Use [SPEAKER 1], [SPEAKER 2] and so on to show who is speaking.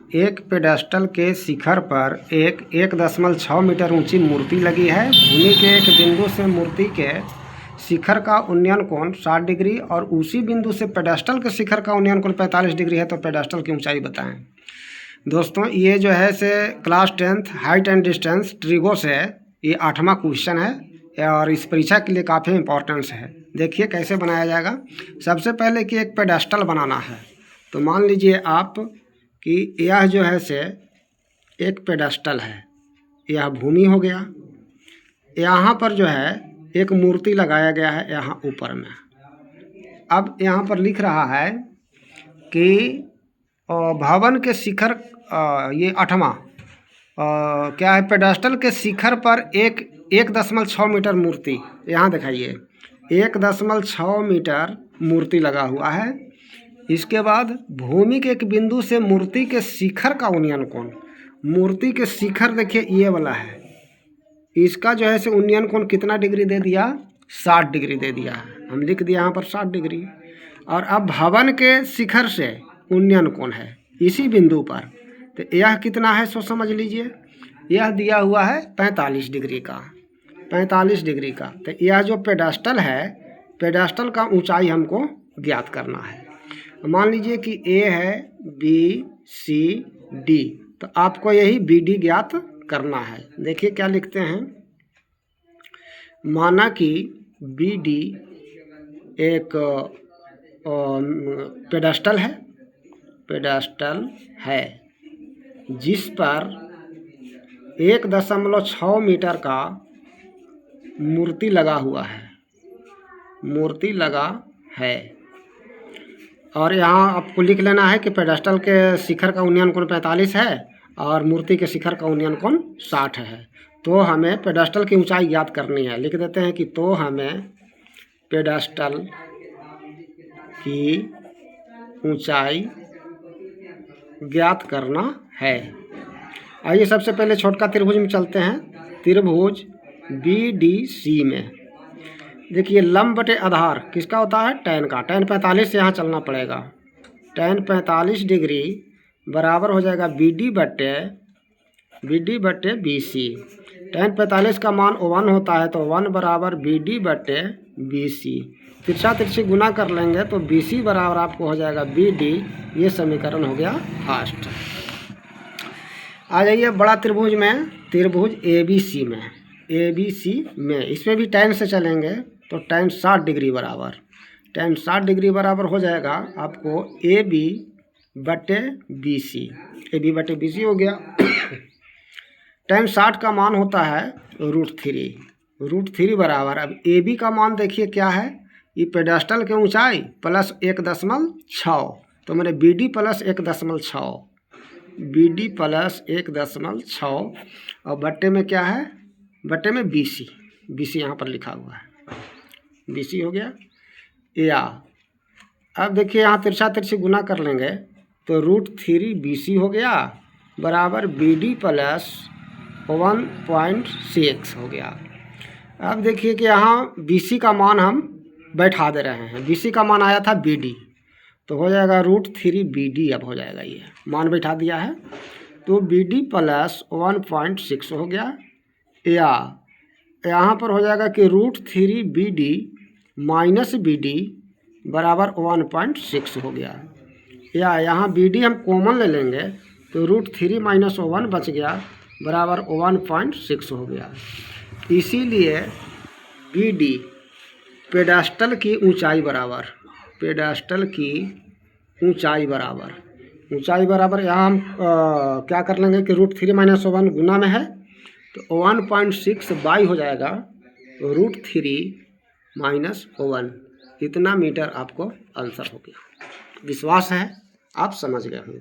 [SPEAKER 1] एक पेडेस्टल के शिखर पर एक 1.6 मीटर ऊंची मूर्ति लगी है। भूमि के एक बिंदु से मूर्ति के शिखर का उन्नयन कोण 60 डिग्री और उसी बिंदु से पेडेस्टल के शिखर का उन्नयन कोण 45 डिग्री है। तो पेडेस्टल की ऊंचाई बताएं। दोस्तों ये जो है से class 10th height and distance trigo से ये 8वां क्वेश्चन है और इस परीक्षा के लिए काफ़ी इंपॉर्टेंस है। देखिए कैसे बनाया जाएगा। सबसे पहले कि एक पेडेस्टल बनाना है, तो मान लीजिए आप कि यह जो है से एक पेडेस्टल है, यह भूमि हो गया। यहाँ पर जो है एक मूर्ति लगाया गया है यहाँ ऊपर में। अब यहाँ पर लिख रहा है कि भवन के शिखर ये 8वां क्या है, पेडेस्टल के शिखर पर एक 1.6 मीटर मूर्ति, यहाँ दिखाइए 1.6 मीटर मूर्ति लगा हुआ है। इसके बाद भूमि के एक बिंदु से मूर्ति के शिखर का उन्नयन कोण, मूर्ति के शिखर देखिए ये वाला है, इसका जो है से उन्नयन कोण कितना डिग्री दे दिया, 60 डिग्री दे दिया है। हम लिख दिया यहाँ पर 60 डिग्री। और अब भवन के शिखर से उन्नयन कोण है इसी बिंदु पर, तो यह कितना है सो समझ लीजिए। यह दिया हुआ है 45 डिग्री का, 45 डिग्री का। तो यह जो पेडेस्टल है, पेडेस्टल का ऊंचाई हमको ज्ञात करना है। मान लीजिए कि ए है, बी सी डी, तो आपको यही बी डी ज्ञात करना है। देखिए क्या लिखते हैं, माना कि बी डी एक पेडेस्टल है, पेडेस्टल है जिस पर 1.6 मीटर का मूर्ति लगा हुआ है, मूर्ति लगा है। और यहाँ आपको लिख लेना है कि पेडेस्टल के शिखर का उन्नयन कोण 45 है और मूर्ति के शिखर का उन्नयन कोण 60 है। तो हमें पेडेस्टल की ऊंचाई ज्ञात करनी है। लिख देते हैं कि तो हमें पेडेस्टल की ऊंचाई ज्ञात करना है। आइए सबसे पहले छोटका त्रिभुज में चलते हैं। त्रिभुज BDC में देखिए लंब बटे आधार किसका होता है, tan का। tan 45 से यहाँ चलना पड़ेगा। tan 45 डिग्री बराबर हो जाएगा BD बटे BC। tan 45 का मान 1 होता है, तो 1 बराबर BD बटे BC। तिरछा तिरछी गुना कर लेंगे तो BC बराबर आपको हो जाएगा BD। ये समीकरण हो गया फर्स्ट। आ जाइए बड़ा त्रिभुज में, त्रिभुज ABC में। ABC में इसमें भी tan से चलेंगे तो tan 60 डिग्री बराबर, tan 60 डिग्री बराबर हो जाएगा आपको AB बटे BC। AB बटे BC हो गया। tan 60 का मान होता है √3 बराबर। अब AB का मान देखिए क्या है, ये पेडेस्टल के ऊंचाई प्लस 1.6, तो मैंने BD प्लस 1.6, BD प्लस 1.6 और बट्टे में क्या है, बट्टे में BC यहाँ पर लिखा हुआ है, BC हो गया। या अब देखिए यहाँ तिरछा तिरछी गुना कर लेंगे तो √3 BC हो गया बराबर BD प्लस 1.6 हो गया। अब देखिए कि यहाँ BC का मान हम बैठा दे रहे हैं। BC का मान आया था BD, तो हो जाएगा √3 BD। अब हो जाएगा, ये मान बैठा दिया है तो BD प्लस 1.6 हो गया। या यहाँ पर हो जाएगा कि √3 BD माइनस BD बराबर 1.6 हो गया। या यहाँ BD हम कॉमन ले लेंगे तो √3 माइनस 1 बच गया बराबर 1.6 हो गया। इसीलिए BD पेडेस्टल की ऊंचाई बराबर, पेडेस्टल की ऊंचाई बराबर यहाँ हम क्या कर लेंगे कि √3 माइनस 1 गुना में है तो 1.6 बाई हो जाएगा √3 माइनस 1। इतना मीटर आपको आंसर हो गया। विश्वास है आप समझ गए होंगे।